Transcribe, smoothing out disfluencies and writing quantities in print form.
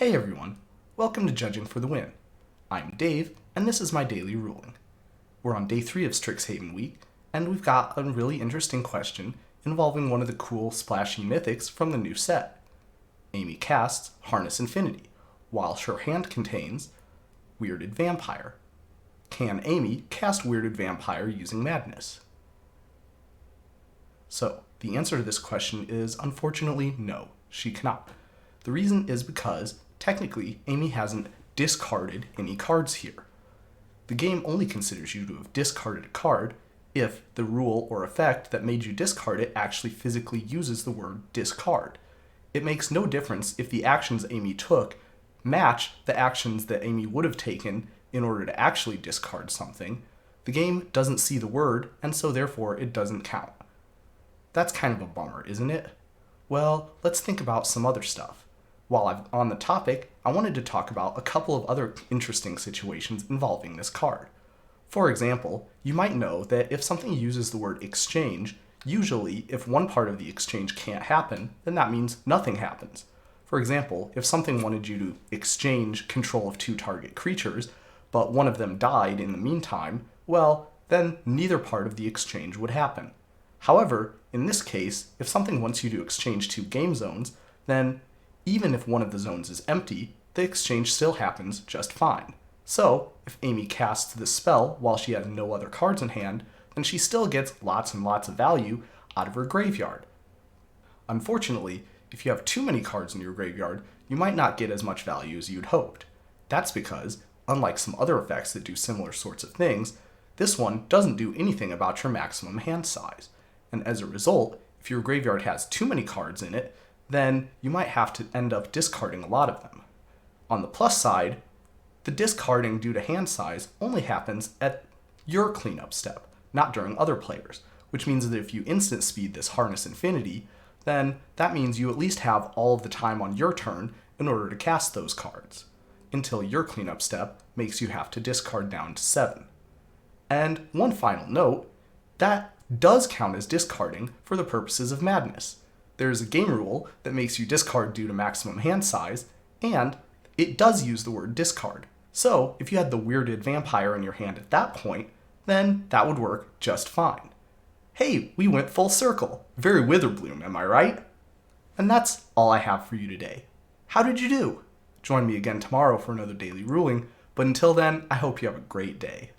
Hey everyone, welcome to Judging for the Win. I'm Dave, and this is my daily ruling. We're on day 3 of Strixhaven week, and we've got a really interesting question involving one of the cool splashy mythics from the new set. Amy casts Harness Infinity, while her hand contains Weirded Vampire. Can Amy cast Weirded Vampire using Madness? So, the answer to this question is unfortunately no, she cannot. The reason is because, technically, Amy hasn't discarded any cards here. The game only considers you to have discarded a card if the rule or effect that made you discard it actually physically uses the word discard. It makes no difference if the actions Amy took match the actions that Amy would have taken in order to actually discard something. The game doesn't see the word, and so therefore it doesn't count. That's kind of a bummer, isn't it? Well, let's think about some other stuff. While I'm on the topic, I wanted to talk about a couple of other interesting situations involving this card. For example, you might know that if something uses the word exchange, usually if one part of the exchange can't happen, then that means nothing happens. For example, if something wanted you to exchange control of 2 target creatures, but one of them died in the meantime, well, then neither part of the exchange would happen. However, in this case, if something wants you to exchange 2 game zones, then even if one of the zones is empty, the exchange still happens just fine. So, if Amy casts this spell while she has no other cards in hand, then she still gets lots and lots of value out of her graveyard. Unfortunately, if you have too many cards in your graveyard, you might not get as much value as you'd hoped. That's because, unlike some other effects that do similar sorts of things, this one doesn't do anything about your maximum hand size. And as a result, if your graveyard has too many cards in it, then you might have to end up discarding a lot of them. On the plus side, the discarding due to hand size only happens at your cleanup step, not during other players, which means that if you instant speed this Harness Infinity, then that means you at least have all of the time on your turn in order to cast those cards, until your cleanup step makes you have to discard down to 7. And one final note, that does count as discarding for the purposes of Madness. There's a game rule that makes you discard due to maximum hand size, and it does use the word discard. So, if you had the Weirded Vampire in your hand at that point, then that would work just fine. Hey, we went full circle. Very Witherbloom, am I right? And that's all I have for you today. How did you do? Join me again tomorrow for another daily ruling, but until then, I hope you have a great day.